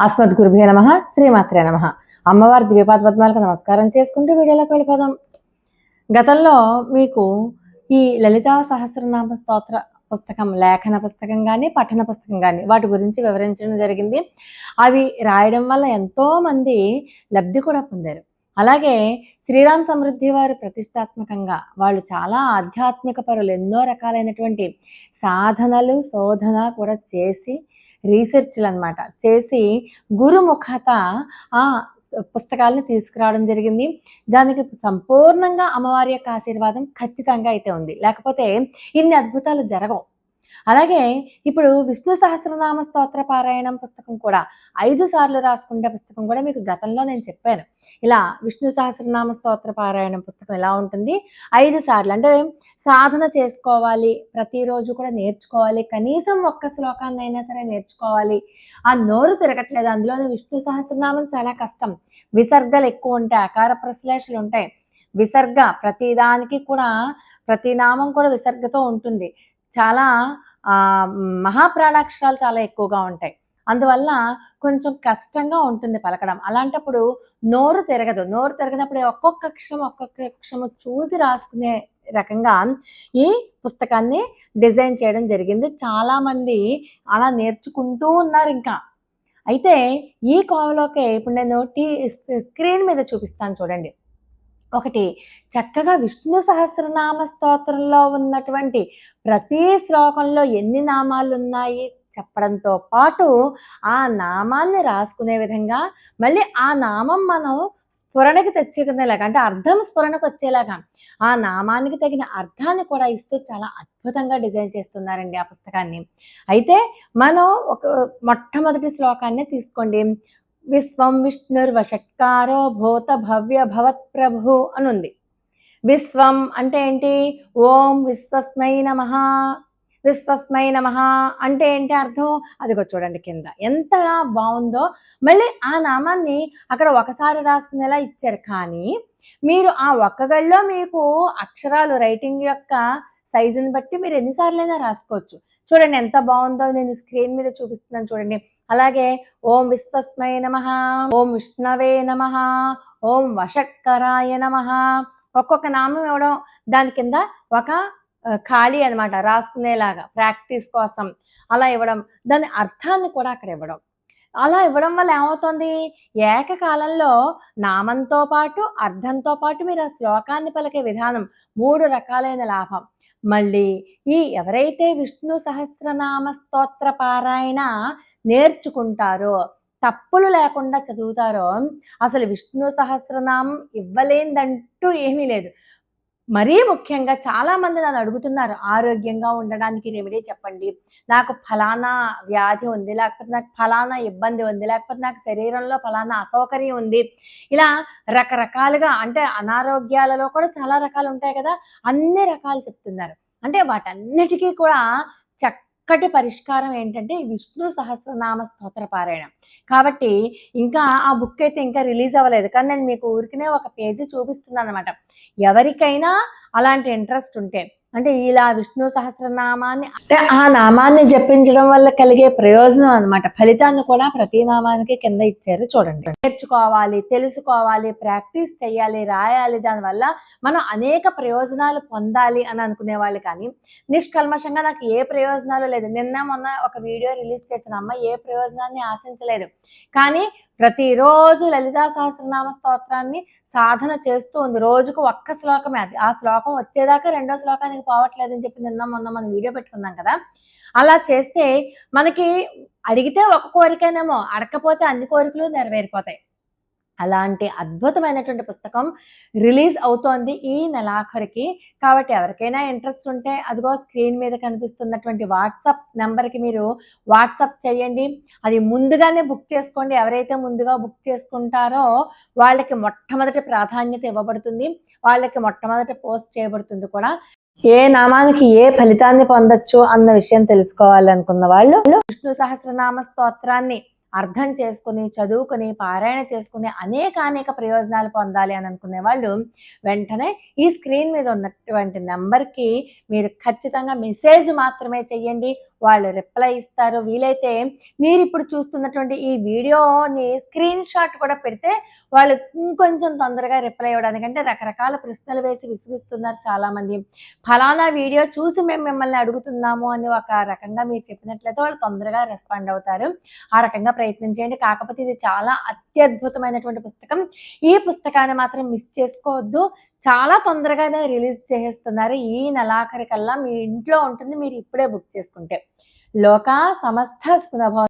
అస్మద్గురుభ్యో నమః. శ్రీమాత్రే నమః. అమ్మవారి దివ్యపాద పద్మాలకు నమస్కారం చేసుకుంటూ వీడియోలోకి వెళ్ళిపోదాం. గతంలో మీకు ఈ లలితా సహస్రనామ స్తోత్ర పుస్తకం, లేఖన పుస్తకం కానీ, పఠన పుస్తకం కానీ వాటి గురించి వివరించడం జరిగింది. అవి రాయడం వల్ల ఎంతోమంది లబ్ధి కూడా పొందారు. అలాగే శ్రీరామ్ సమృద్ధి వారు ప్రతిష్టాత్మకంగా వాళ్ళు చాలా ఆధ్యాత్మిక పరులు, ఎన్నో రకాలైనటువంటి సాధనలు, శోధన కూడా చేసి రీసెర్చ్లు అనమాట చేసి గురుముఖత ఆ పుస్తకాలను తీసుకురావడం జరిగింది. దానికి సంపూర్ణంగా అమ్మవారి యొక్క ఆశీర్వాదం ఖచ్చితంగా అయితే ఉంది, లేకపోతే ఇన్ని అద్భుతాలు జరగవు. అలాగే ఇప్పుడు విష్ణు సహస్రనామ స్తోత్ర పారాయణం పుస్తకం కూడా 5 సార్లు రాసుకుంటే పుస్తకం కూడా మీకు గతంలో నేను చెప్పాను. ఇలా విష్ణు సహస్రనామ స్తోత్ర పారాయణం పుస్తకం ఎలా ఉంటుంది, 5 సార్లు అంటే సాధన చేసుకోవాలి, ప్రతిరోజు కూడా నేర్చుకోవాలి, కనీసం ఒక్క శ్లోకాన్ని అయినా సరే నేర్చుకోవాలి. ఆ నోరు తిరగట్లేదు, అందులోని విష్ణు సహస్రనామం చాలా కష్టం, విసర్గలు ఎక్కువ ఉంటాయి, అకార ప్రశ్లేషలు ఉంటాయి, విసర్గ ప్రతిదానికి కూడా ప్రతి నామం కూడా విసర్గతో ఉంటుంది. చాలా మహాప్రాణాక్షరాలు చాలా ఎక్కువగా ఉంటాయి, అందువల్ల కొంచెం కష్టంగా ఉంటుంది పలకడం. అలాంటప్పుడు నోరు తిరగదు. నోరు తిరగనప్పుడు ఒక్కొక్క అక్షరం చూసి రాసుకునే రకంగా ఈ పుస్తకాన్ని డిజైన్ చేయడం జరిగింది. చాలామంది అలా నేర్చుకుంటూ ఉన్నారు. ఇంకా అయితే ఈ కోవలోకే ఇప్పుడు నేను స్క్రీన్ మీద చూపిస్తాను చూడండి. ఒకటి చక్కగా విష్ణు సహస్రనామ స్తోత్రంలో ఉన్నటువంటి ప్రతి శ్లోకంలో ఎన్ని నామాలు ఉన్నాయి చెప్పడంతో పాటు ఆ నామాన్ని రాసుకునే విధంగా, మళ్ళీ ఆ నామం మనం స్ఫురణకి తెచ్చుకునేలాగా, అంటే అర్థం స్ఫురణకు వచ్చేలాగా ఆ నామానికి తగిన అర్థాన్ని కూడా ఇస్తూ చాలా అద్భుతంగా డిజైన్ చేస్తున్నారండి ఆ పుస్తకాన్ని. అయితే మనం ఒక మొట్టమొదటి శ్లోకాన్ని తీసుకోండి. విశ్వం విష్ణుర్వషట్కారో భూత భవ్య భవత్ ప్రభు అనుంది. విశ్వం అంటే ఏంటి? ఓం విశ్వస్మై నమః. విశ్వస్మై నమః అంటే ఏంటి అర్థం? అదిగో చూడండి కింద ఎంత బాగుందో. మళ్ళీ ఆ నామాన్ని అక్కడ ఒకసారి రాసుకునేలా ఇచ్చారు, కానీ మీరు ఆ ఒక్క గడిలో మీకు అక్షరాలు రైటింగ్ యొక్క సైజుని బట్టి మీరు ఎన్నిసార్లైనా రాసుకోవచ్చు. చూడండి ఎంత బాగుందో, నేను స్క్రీన్ మీద చూపిస్తున్నాను చూడండి. అలాగే ఓం విశ్వస్మై నమః, ఓం విష్ణవే నమః, ఓం వషట్కరాయ నమః. ఒక్కొక్క నామం ఇవ్వడం, దాని కింద ఒక ఖాళీ అనమాట రాసుకునేలాగా ప్రాక్టీస్ కోసం అలా ఇవ్వడం, దాని అర్థాన్ని కూడా అక్కడ ఇవ్వడం. అలా ఇవ్వడం వల్ల ఏమవుతుంది, ఏకకాలంలో నామంతో పాటు అర్థంతో పాటు మీరు ఆ శ్లోకాన్ని పలికే విధానం 3 రకాలైన లాభం. మళ్ళీ ఈ ఎవరైతే విష్ణు సహస్రనామ స్తోత్ర పారాయణ నేర్చుకుంటారో, తప్పులు లేకుండా చదువుతారో, అసలు విష్ణు సహస్రనామం ఇవ్వలేదంటూ ఏమీ లేదు. మరీ ముఖ్యంగా చాలామంది నన్ను అడుగుతున్నారు, ఆరోగ్యంగా ఉండడానికి రెమెడీ చెప్పండి, నాకు ఫలానా వ్యాధి ఉంది, లేకపోతే నాకు ఫలానా ఇబ్బంది ఉంది, లేకపోతే నాకు శరీరంలో ఫలానా అసౌకర్యం ఉంది, ఇలా రకరకాలుగా, అంటే అనారోగ్యాలలో కూడా చాలా రకాలు ఉంటాయి కదా, అన్ని రకాలు చెప్తున్నారు. అంటే వాటన్నిటికీ కూడా చక్కటి పరిష్కారం ఏంటంటే విష్ణు సహస్రనామ స్తోత్ర పారాయణం. కాబట్టి ఇంకా ఆ బుక్ అయితే ఇంకా రిలీజ్ అవ్వలేదు, కానీ నేను మీకు ఊరికనే ఒక పేజీ చూపిస్తున్నాను అనమాట. ఎవరికైనా అలాంటి ఇంట్రెస్ట్ ఉంటే, అంటే ఇలా విష్ణు సహస్రనామాన్ని, అంటే ఆ నామాన్ని జపించడం వల్ల కలిగే ప్రయోజనం అనమాట, ఫలితాన్ని కూడా ప్రతి నామానికి కింద ఇచ్చారు చూడండి. నేర్చుకోవాలి, తెలుసుకోవాలి, ప్రాక్టీస్ చేయాలి, రాయాలి, దానివల్ల మనం అనేక ప్రయోజనాలు పొందాలి అని అనుకునే వాళ్ళు, కానీ నిష్కల్మషంగా నాకు ఏ ప్రయోజనాలు లేదు, నిన్న మొన్న ఒక వీడియో రిలీజ్ చేసిన అమ్మ ఏ ప్రయోజనాన్ని ఆశించలేదు, కానీ ప్రతిరోజు లలితా సహస్రనామ స్తోత్రాన్ని సాధన చేస్తూ ఉంది. రోజుకు ఒక్క శ్లోకమే, అది ఆ శ్లోకం వచ్చేదాకా రెండో శ్లోకానికి పోవట్లేదని చెప్పి నిన్న మొన్న మనం వీడియో పెట్టుకున్నాం కదా. అలా చేస్తే మనకి అడిగితే ఒక కోరికనేమో, అడగకపోతే అన్ని కోరికలు నెరవేరిపోతాయి. అలాంటి అద్భుతమైనటువంటి పుస్తకం రిలీజ్ అవుతోంది ఈ నెలాఖరికి. కాబట్టి ఎవరికైనా ఇంట్రెస్ట్ ఉంటే అదిగో స్క్రీన్ మీద కనిపిస్తున్నటువంటి వాట్సాప్ నెంబర్కి మీరు వాట్సాప్ చేయండి. అది ముందుగానే బుక్ చేసుకోండి. ఎవరైతే ముందుగా బుక్ చేసుకుంటారో వాళ్ళకి మొట్టమొదటి ప్రాధాన్యత ఇవ్వబడుతుంది, వాళ్ళకి మొట్టమొదటి పోస్ట్ చేయబడుతుంది కూడా. ఏ నామానికి ఏ ఫలితాన్ని పొందొచ్చు అన్న విషయం తెలుసుకోవాలనుకున్న వాళ్ళు విష్ణు సహస్రనామ స్తోత్రాన్ని అర్థం చేసుకుని, చదువుకుని, పారాయణ చేసుకుని అనేక ప్రయోజనాలు పొందాలి అని అనుకునే వాళ్ళు వెంటనే ఈ స్క్రీన్ మీద ఉన్నటువంటి నెంబర్కి మీరు ఖచ్చితంగా మెసేజ్ మాత్రమే చెయ్యండి. వాళ్ళు రిప్లై ఇస్తారు. వీలైతే మీరిప్పుడు చూస్తున్నటువంటి ఈ వీడియోని స్క్రీన్ షాట్ కూడా పెడితే వాళ్ళు ఇంకొంచెం తొందరగా రిప్లై ఇవ్వడానికి, అంటే రకరకాల ప్రశ్నలు వేసి విసిగిస్తున్నారు చాలామంది. ఫలానా వీడియో చూసి మేము మిమ్మల్ని అడుగుతున్నాము అని ఒక రకంగా మీరు చెప్పినట్లయితే వాళ్ళు తొందరగా రెస్పాండ్ అవుతారు. ఆ రకంగా ప్రయత్నం చేయండి. కాకపోతే ఇది చాలా అత్యద్భుతమైనటువంటి పుస్తకం. ఈ పుస్తకాన్ని మాత్రం మిస్ చేసుకోవద్దు. చాలా తొందరగానే రిలీజ్ చేసేస్తున్నారు. ఈ నెలాఖరికల్లా మీ ఇంట్లో ఉంటుంది. మీరు ఇప్పుడే బుక్ చేసుకుంటే. లోకా సమస్త సుఖినో భవంతు.